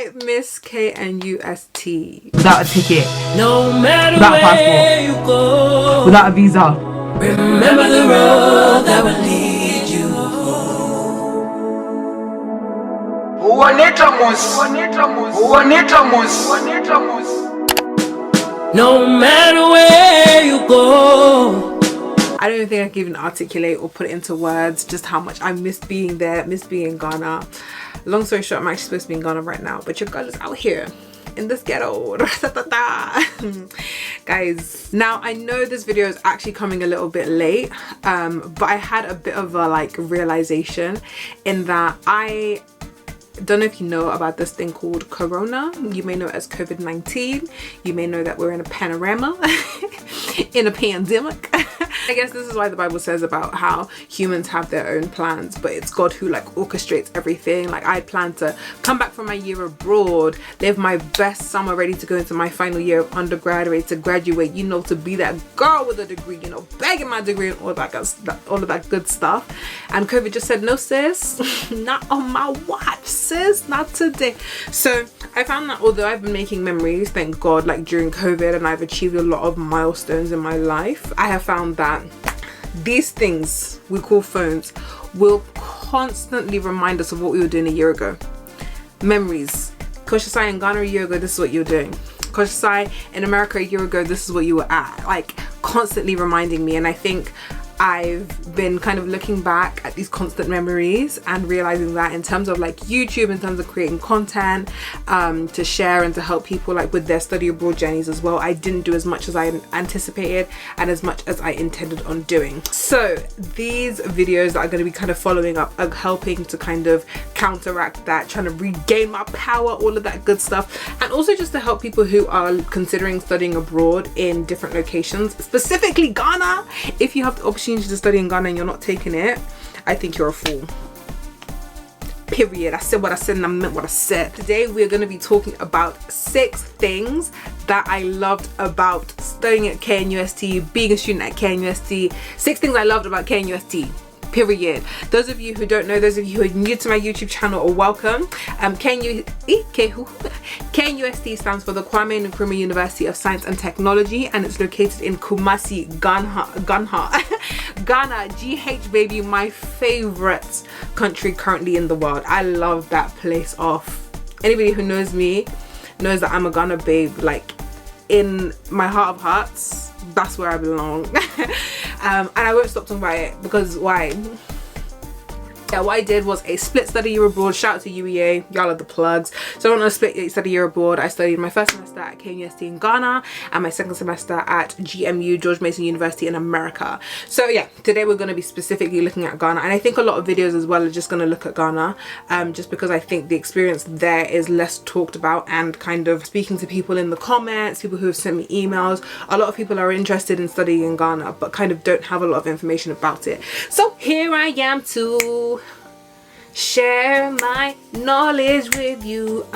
I miss KNUST. Without a ticket, No matter without a where you passport, go, without a visa. remember the road that will lead you home. No matter where you go. I don't even think I can even articulate or put it into words just how much I miss being there, miss being in Ghana. Long story short, I'm actually supposed to be in Ghana right now, but your girl is out here in this ghetto. Guys, now I know this video is actually coming a little bit late, but I had a bit of a like realization in that I don't know if you know about this thing called Corona. You may know it as COVID-19. You may know that we're in a panorama, in a pandemic. I guess this is why the Bible says about how humans have their own plans, but it's God who like orchestrates everything. Like I plan to come back from my year abroad, live my best summer, ready to go into my final year of undergrad, ready to graduate, you know, to be that girl with a degree, you know, bagging my degree and all of that good stuff. And COVID just said, no sis, not on my watch, sis, not today. So I found that although I've been making memories, thank God, like during COVID, and I've achieved a lot of milestones in my life, I have found that these things we call phones will constantly remind us of what we were doing a year ago. Memories. Koshesai in Ghana a year ago, this is what you're doing. Koshesai in America a year ago, this is what you were at. Like constantly reminding me. And I think I've been kind of looking back at these constant memories and realizing that in terms of like YouTube, in terms of creating content to share and to help people like with their study abroad journeys as well, I didn't do as much as I anticipated and as much as I intended on doing. So these videos that are going to be kind of following up are helping to kind of counteract that, trying to regain my power, all of that good stuff, and also just to help people who are considering studying abroad in different locations, specifically Ghana. If you have the opportunity to study in Ghana and you're not taking it, I think you're a fool. Period. I said what I said and I meant what I said. Today we're going to be talking about 6 things that I loved about studying at KNUST, being a student at KNUST. 6 things I loved about KNUST. Period. Those of you who don't know, those of you who are new to my YouTube channel, are welcome. KNUST stands for the Kwame Nkrumah University of Science and Technology, and it's located in Kumasi, Ghana. GH baby, my favorite country currently in the world. I love that place off. Anybody who knows me knows that I'm a Ghana babe. Like in my heart of hearts, that's where I belong. And I won't stop talking about it because why? Yeah, what I did was a split study year abroad. Shout out to UEA, y'all are the plugs. So on a split study year abroad, I studied my first semester at KNUST in Ghana and my second semester at GMU, George Mason University in America. So yeah, today we're going to be specifically looking at Ghana, and I think a lot of videos as well are just going to look at Ghana, just because I think the experience there is less talked about, and kind of speaking to people in the comments, people who have sent me emails, a lot of people are interested in studying in Ghana but kind of don't have a lot of information about it. So here I am to share my knowledge with you.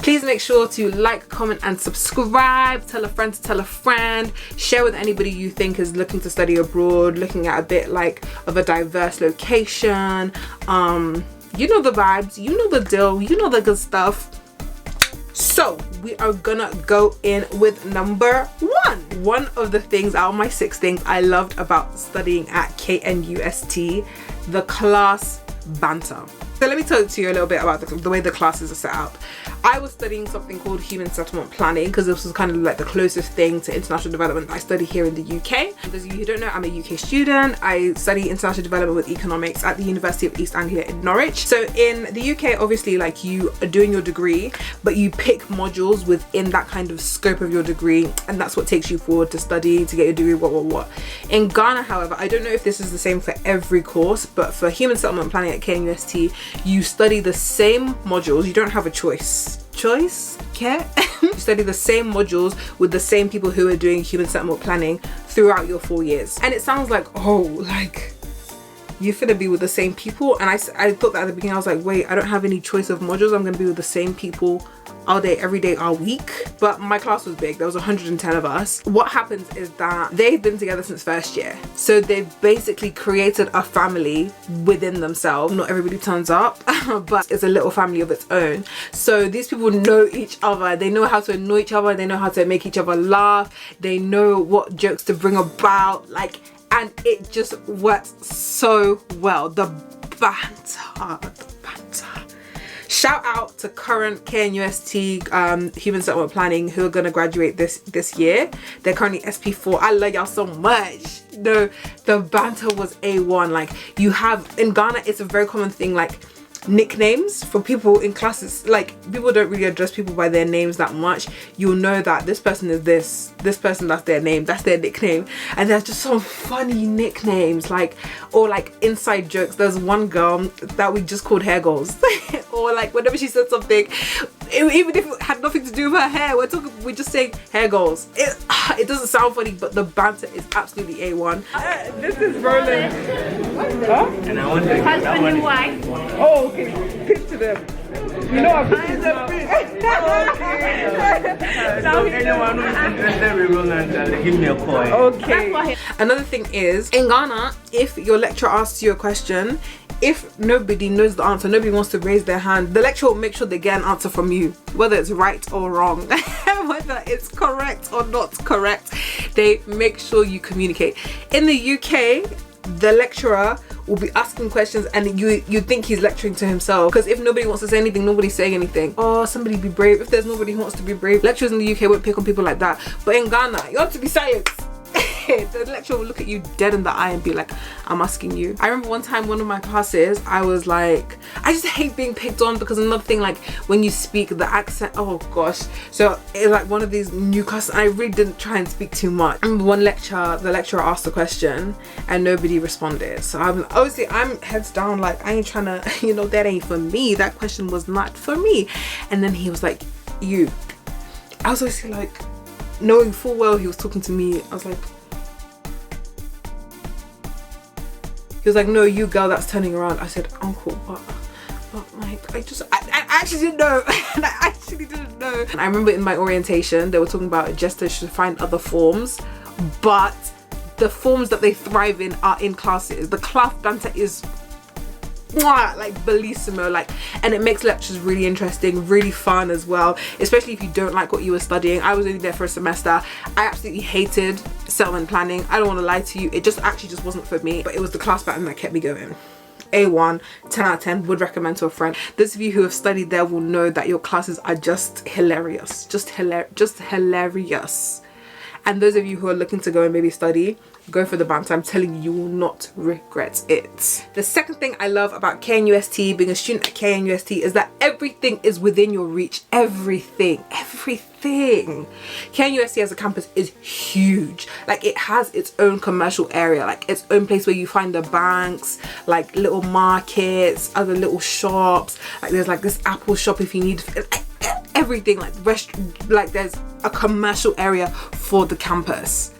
Please make sure to like, comment and subscribe. Tell a friend to tell a friend. Share with anybody you think is looking to study abroad, looking at a bit like of a diverse location. You know the vibes, you know the deal, you know the good stuff. So we are gonna go in with number 1. One of the things out of my 6 things I loved about studying at KNUST, the class banter. So let me talk to you a little bit about the way the classes are set up. I was studying something called human settlement planning because this was kind of like the closest thing to international development I study here in the UK. For those of you who don't know, I'm a UK student. I study international development with economics at the University of East Anglia in Norwich. So in the UK, obviously, like you are doing your degree, but you pick modules within that kind of scope of your degree, and that's what takes you forward to study, to get your degree, what. In Ghana, however, I don't know if this is the same for every course, but for human settlement planning at KNUST, you study the same modules. You don't have a choice. Okay? You study the same modules with the same people who are doing human settlement planning throughout your 4 years. And it sounds like, oh, like you're finna be with the same people. And I thought that at the beginning. I was like, wait, I don't have any choice of modules. I'm gonna be with the same people all day, every day, all week. But my class was big. There was 110 of us. What happens is that they've been together since first year. So they've basically created a family within themselves. Not everybody turns up, but it's a little family of its own. So these people know each other. They know how to annoy each other. They know how to make each other laugh. They know what jokes to bring about. Like, and it just works so well. The banter. Shout out to current KNUST Human Settlement Planning who are gonna graduate this year. They're currently SP4. I love y'all so much. No, the banter was A1. Like, you have in Ghana, it's a very common thing, like nicknames for people in classes. Like, people don't really address people by their names that much. You'll know that this person is this person, that's their name, that's their nickname. And there's just some funny nicknames, like, or like inside jokes. There's one girl that we just called hair goals. Or like whenever she said something, even if it had nothing to do with her hair, we're just saying hair goals. It doesn't sound funny, but the banter is absolutely A1. This is Roland. Huh? And I want to husband and wife. Oh, okay. Pitch to them. You know, I'm pitching them. So anyone who is interested with Roland, give me a call. Okay. Another thing is, in Ghana, if your lecturer asks you a question, if nobody knows the answer, nobody wants to raise their hand, the lecturer will make sure they get an answer from you, whether it's right or wrong, whether it's correct or not correct. They make sure you communicate. In the UK, the lecturer will be asking questions and you think he's lecturing to himself, because if nobody wants to say anything, nobody's saying anything. Oh, somebody be brave. If there's nobody who wants to be brave, lecturers in the UK won't pick on people like that. But in Ghana, you have to be silent. The lecturer will look at you dead in the eye and be like, I'm asking you. I remember one time, one of my classes, I was like, I just hate being picked on, because another thing, like when you speak, the accent, oh gosh. So it's like one of these new classes, and I really didn't try and speak too much. I remember one lecture, the lecturer asked a question and nobody responded. So I'm heads down, like I ain't trying to, you know, that ain't for me. That question was not for me. And then he was like, you. I was obviously like, knowing full well he was talking to me, I was like, he was like, no, you girl that's turning around. I said, uncle, but like, I actually didn't know. And I actually didn't know. And I remember in my orientation, they were talking about jesters should find other forms, but the forms that they thrive in are in classes. The class banter is like bellissimo, like, and it makes lectures really interesting, really fun as well, especially if you don't like what you were studying. I was only there for a semester. I absolutely hated settlement planning. I don't want to lie to you, it just actually just wasn't for me, but it was the class pattern that kept me going. A1, 10 out of 10, would recommend to a friend. Those of you who have studied there will know that your classes are just hilarious, just hilarious. And those of you who are looking to go and maybe study, go for the banter. I'm telling you, you will not regret it. The second thing I love about KNUST, being a student at KNUST, is that everything is within your reach. Everything. KNUST as a campus is huge. Like, it has its own commercial area, like its own place where you find the banks, like little markets, other little shops. Like there's like this Apple shop if you need everything, like like there's a commercial area for the campus.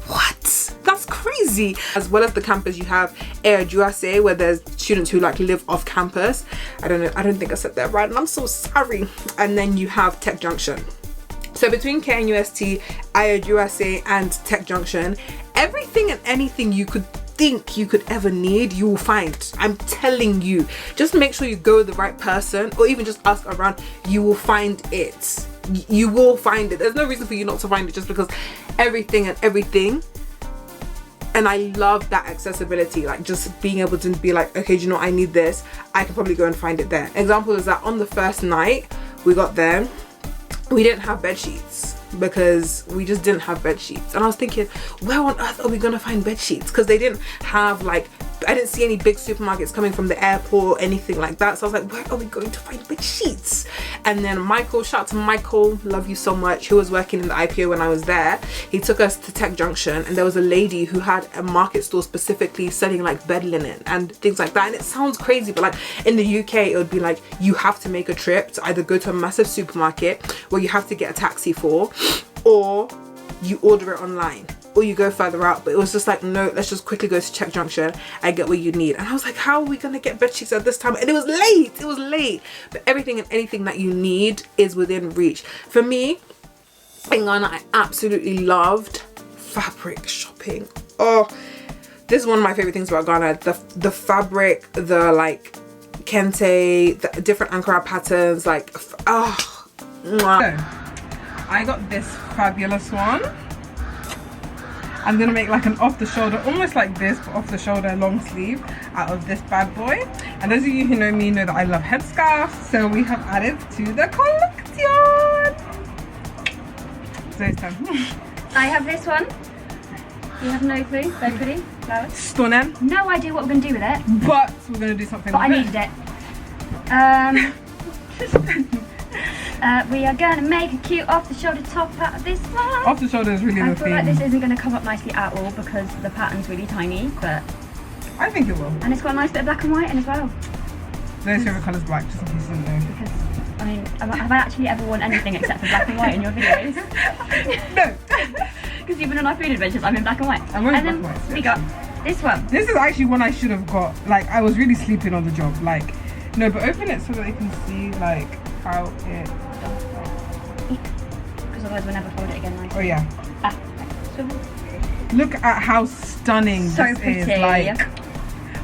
What? That's crazy. As well as the campus, you have diaries, where there's students who like live off campus. I don't think I said that right, and I'm so sorry. And then you have Tech Junction. So between KNUST, diaries, and Tech Junction, everything and anything you could think you could ever need, you will find. I'm telling you, just make sure you go with the right person, or even just ask around. You will find it. You will find it. There's no reason for you not to find it, just because everything. And I love that accessibility, like just being able to be like, okay, do you know what, I need this, I can probably go and find it there. Example is that on the first night we got there, we didn't have bed sheets, because we just didn't have bed sheets. And I was thinking, where on earth are we gonna find bed sheets? Because they didn't have, like, I didn't see any big supermarkets coming from the airport or anything like that. So I was like, where are we going to find bed sheets? And then Michael, shout out to Michael, love you so much, who was working in the IPO when I was there. He took us to Tech Junction, and there was a lady who had a market store specifically selling like bed linen and things like that. And it sounds crazy, but like in the UK, it would be like, you have to make a trip to either go to a massive supermarket where you have to get a taxi for, or you order it online. or you go further out. But it was just like, no, let's just quickly go to Czech Junction and get what you need. And I was like, how are we gonna get bed sheets at this time? And it was late, but everything and anything that you need is within reach. For me in Ghana, I absolutely loved fabric shopping. Oh, this is one of my favorite things about Ghana. The fabric, the like kente, the different Ankara patterns, like oh. I got this fabulous one. I'm gonna make like an off the shoulder, almost like this, but off the shoulder long sleeve out of this bad boy. And those of you who know me know that I love headscarves, so we have added to the collection. So it's time. I have this one. You have no clue. Very pretty flowers. Stunning. No idea what we're gonna do with it. But we're gonna do something. But I needed it. We are gonna make a cute off-the-shoulder top out of this one. Off the shoulder is really the I feel theme. like this isn't gonna come up nicely at all because the pattern's really tiny, but I think it will. and it's got a nice bit of black and white in as well. Zoe's favourite colour is black, just in case you didn't know. Because I mean, have I actually ever worn anything except for black and white in your videos? No. Because even on our food adventures, I'm in black and white. I'm wearing and then black and white, we got this one. This is actually one I should have got. Like, I was really sleeping on the job. Like, no, but open it so that they can see like how it. Because otherwise we'll never fold it again nicely. Oh yeah. So Look at how stunning so this pretty. is. Like,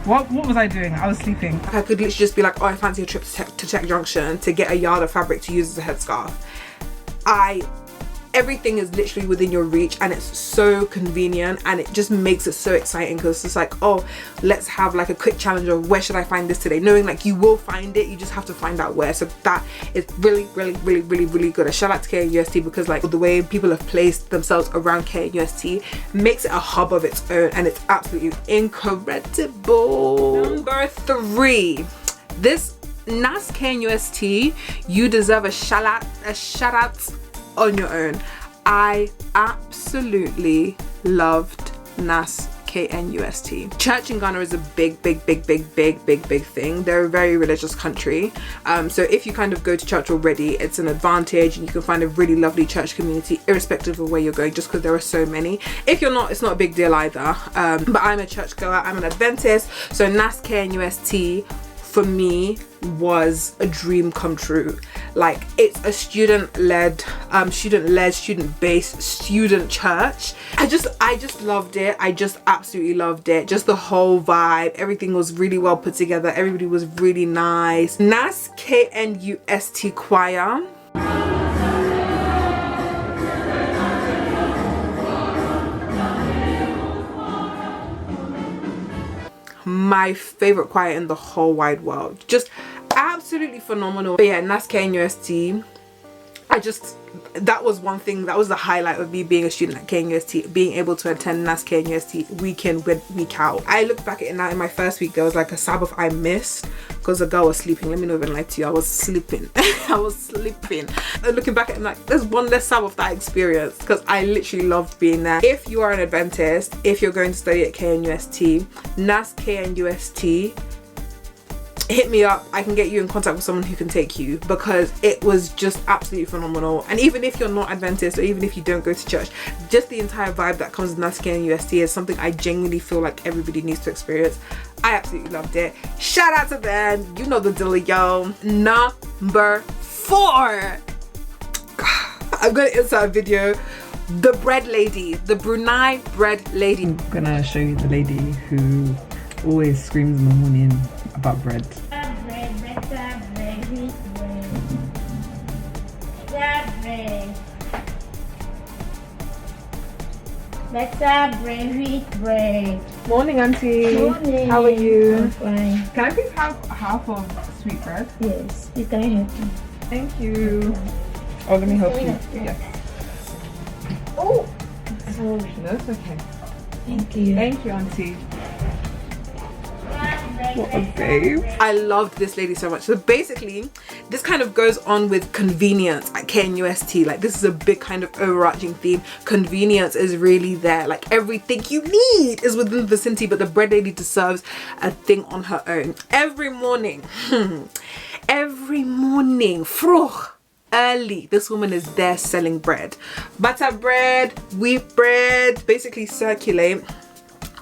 what was I doing? I was sleeping. I could literally just be like, oh, I fancy a trip to Czech Junction to get a yard of fabric to use as a headscarf. Everything is literally within your reach, and it's so convenient, and it just makes it so exciting because it's like, oh, let's have like a quick challenge of where should I find this today, knowing like you will find it, you just have to find out where. So that is really good. A shout out to KNUST because like the way people have placed themselves around KNUST makes it a hub of its own, and it's absolutely incredible. Number 3, this KNUST KNUST, you deserve a shout out on your own. I absolutely loved KNUST KNUST. Church in Ghana is a big thing. They're a very religious country, so if you kind of go to church already, it's an advantage, and you can find a really lovely church community irrespective of where you're going, just because there are so many. If you're not, it's not a big deal either, but I'm a church goer, I'm an Adventist, so KNUST KNUST for me was a dream come true. Like, it's a student-led, student-based student church. I just loved it. I just absolutely loved it. Just the whole vibe, everything was really well put together, everybody was really nice. KNUST KNUST choir, my favorite choir in the whole wide world. Just absolutely phenomenal. But yeah, KNUST KNUST, that was one thing, that was the highlight of me being a student at KNUST, being able to attend KNUST KNUST week in, week out. I look back at it now, in my first week there was like a Sabbath I missed because the girl was sleeping. Let me not even lie to you, I was sleeping. I was sleeping. And looking back at it, I'm like, there's one less Sabbath that I experienced, because I literally loved being there. If you are an Adventist, if you're going to study at KNUST, KNUST KNUST, hit me up. I can get you in contact with someone who can take you, because it was just absolutely phenomenal. And even if you're not Adventist, or even if you don't go to church, just the entire vibe that comes with KNUST KNUST is something I genuinely feel like everybody needs to experience. I absolutely loved it. Shout out to them, you know the deal, yo. Number 4, I'm gonna insert a video. The bread lady, the Brunei bread lady. I'm gonna show you the lady who always screams in the morning about bread. Better bread, wheat bread. Morning, auntie. Morning. How are you? I'm fine. Can I please have half of sweet bread? Yes, it's gonna help you. Thank you. Oh, let me help you. Yes. Oh, sorry. No, it's okay. Thank you. Thank you, auntie. What a babe. I loved this lady so much. So basically, this kind of goes on with convenience at KNUST. Like, this is a big kind of overarching theme. Convenience is really there. Like, everything you need is within the vicinity, but the bread lady deserves a thing on her own. Every morning, vroeg, early this woman is there selling bread. Butter bread, wheat bread, basically circulate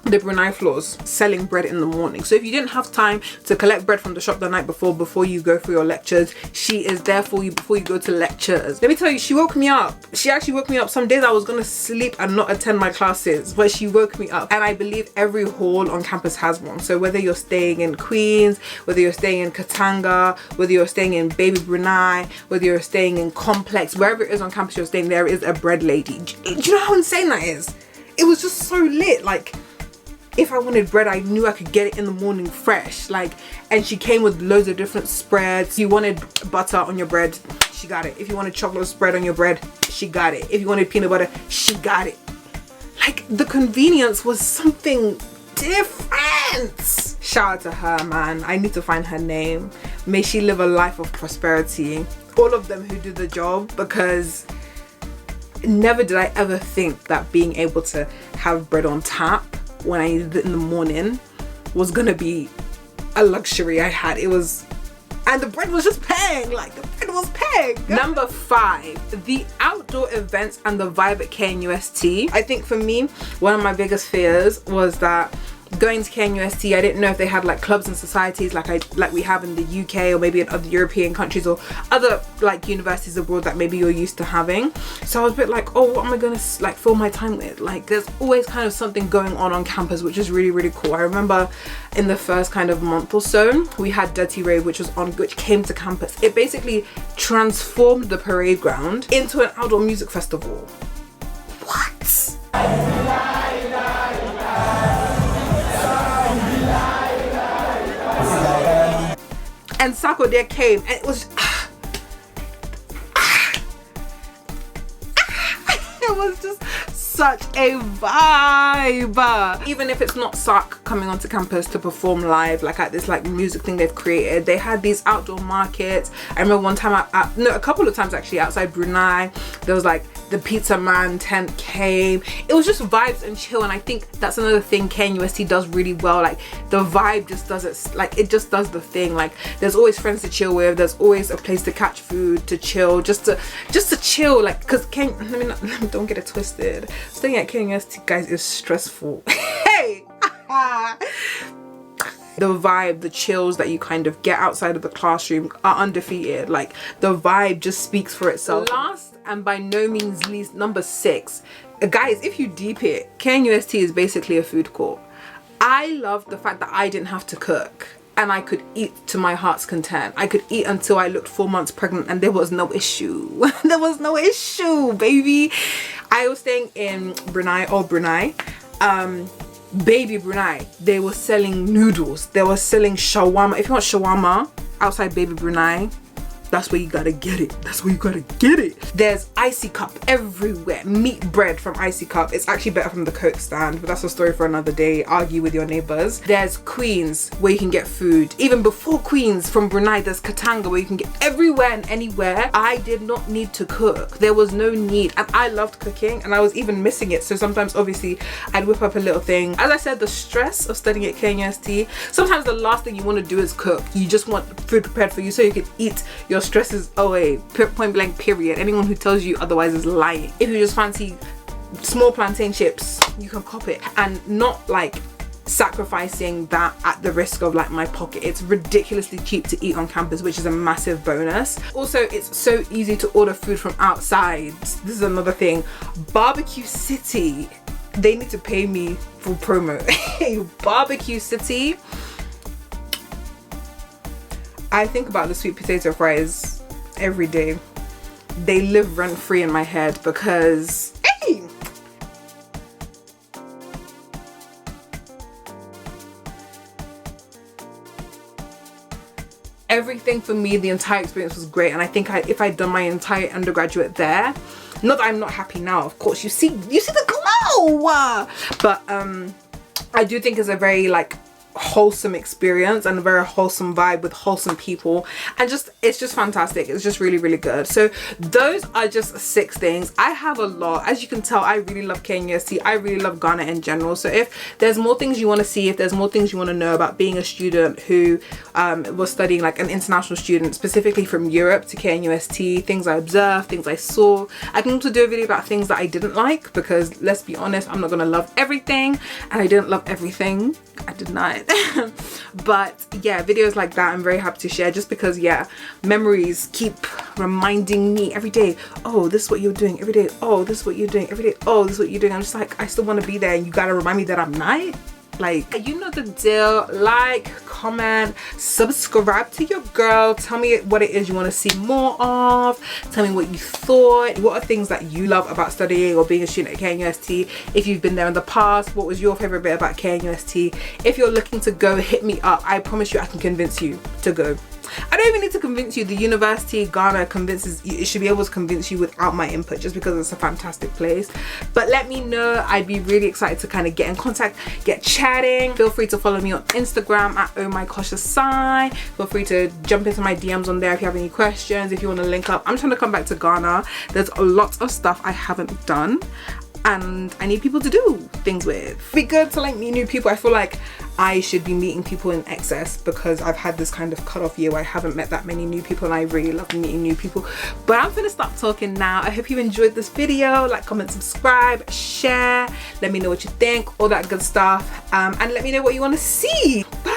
the Brunei floors, selling bread in the morning. So if you didn't have time to collect bread from the shop the night before you go for your lectures, she is there for you before you go to lectures. Let me tell you, she woke me up. She actually woke me up. Some days I was gonna sleep and not attend my classes, but she woke me up. And I believe every hall on campus has one. So whether you're staying in Queens, whether you're staying in Katanga, whether you're staying in Baby Brunei, whether you're staying in Complex, wherever it is on campus you're staying, there is a bread lady. Do you know how insane that is? It was just so lit. Like, if I wanted bread, I knew I could get it in the morning fresh. Like, and she came with loads of different spreads. If you wanted butter on your bread, she got it. If you wanted chocolate spread on your bread, she got it. If you wanted peanut butter, she got it. Like, the convenience was something different. Shout out to her, man. I need to find her name. May she live a life of prosperity. All of them who do the job, because never did I ever think that being able to have bread on tap when I needed it in the morning was gonna be a luxury I had. It was, and the bread was just paying. Like, the bread was paying. Number 5, the outdoor events and the vibe at KNUST. I think for me, one of my biggest fears was that going to KNUST, I didn't know if they had like clubs and societies like we have in the UK or maybe in other European countries or other like universities abroad that maybe you're used to having. So I was a bit like, oh, what am I gonna like fill my time with? Like, there's always kind of something going on campus, which is really, really cool. I remember in the first kind of month or so, we had Dirty Rave, which came to campus. It basically transformed the parade ground into an outdoor music festival. What? And Sako there came, and it was it was just such a vibe. Even if it's not Sark coming onto campus to perform live, like at this like music thing they've created, they had these outdoor markets. I remember one time, a couple of times actually, outside Brunei, there was like the pizza man tent came. It was just vibes and chill, and I think that's another thing KNUST does really well. Like, the vibe just does it, like it just does the thing. Like, there's always friends to chill with, there's always a place to catch food, to chill, just to chill. Like, because don't get it twisted, staying at KNUST, guys, is stressful. Hey. The vibe, the chills that you kind of get outside of the classroom are undefeated. Like, the vibe just speaks for itself. Last and by no means least, number 6, guys, if you deep it, KNUST is basically a food court. I love the fact that I didn't have to cook and I could eat to my heart's content. I could eat until I looked 4 months pregnant and there was no issue. There was no issue, baby. I was staying in Brunei, Baby Brunei. They were selling noodles, they were selling shawarma. If you want shawarma outside Baby Brunei, that's where you gotta get it. That's where you gotta get it. There's Icy Cup everywhere. Meat bread from Icy Cup. It's actually better from the Coke stand, but that's a story for another day. Argue with your neighbors. There's Queens where you can get food. Even before Queens from Brunei, there's Katanga where you can get everywhere and anywhere. I did not need to cook. There was no need, and I loved cooking, and I was even missing it. So sometimes, obviously, I'd whip up a little thing. As I said, the stress of studying at KNUST, sometimes the last thing you want to do is cook. You just want food prepared for you so you can eat. Your stress is away, point blank, period. Anyone who tells you otherwise is lying. If you just fancy small plantain chips, you can cop it, and not like sacrificing that at the risk of like my pocket. It's ridiculously cheap to eat on campus, which is a massive bonus. Also, it's so easy to order food from outside. This is another thing. Barbecue City, they need to pay me for promo. Barbecue City, I think about the sweet potato fries every day. They live rent free in my head because, hey! Everything for me, the entire experience was great, and I think if I'd done my entire undergraduate there, not that I'm not happy now, of course, you see the glow, but I do think it's a very like wholesome experience and a very wholesome vibe with wholesome people, and it's just fantastic. It's just really, really good. So those are just 6 things. I have a lot. As you can tell, I really love KNUST. I really love Ghana in general. So if there's more things you want to see, if there's more things you want to know about being a student who was studying, like an international student, specifically from Europe to KNUST, things I observed, things I saw. I can also do a video about things that I didn't like, because let's be honest, I'm not gonna love everything, and I didn't love everything. I did not. But yeah, videos like that I'm very happy to share, just because, yeah, memories keep reminding me every day, oh, this is what you're doing every day, oh, this is what you're doing every day, oh, this is what you're doing. I'm just like, I still want to be there, and you gotta remind me that I'm not. Like, you know the deal. Like, comment, subscribe to your girl. Tell me what it is you want to see more of. Tell me what you thought. What are things that you love about studying or being a student at KNUST? If you've been there in the past, what was your favorite bit about KNUST? If you're looking to go, hit me up. I promise you I can convince you to go. I don't even need to convince you. The University Ghana convinces you. It should be able to convince you without my input, just because it's a fantastic place. But let me know. I'd be really excited to kind of get in contact, get chatting. Feel free to follow me on Instagram at Koshesai. Feel free to jump into my DMs on there if you have any questions, if you want to link up. I'm trying to come back to Ghana. There's a lot of stuff I haven't done, and I need people to do things with. It'd be good to like meet new people. I feel like I should be meeting people in excess, because I've had this kind of cut-off year where I haven't met that many new people, and I really love meeting new people. But I'm gonna stop talking now. I hope you enjoyed this video. Like, comment, subscribe, share. Let me know what you think, all that good stuff, and let me know what you want to see. Bye.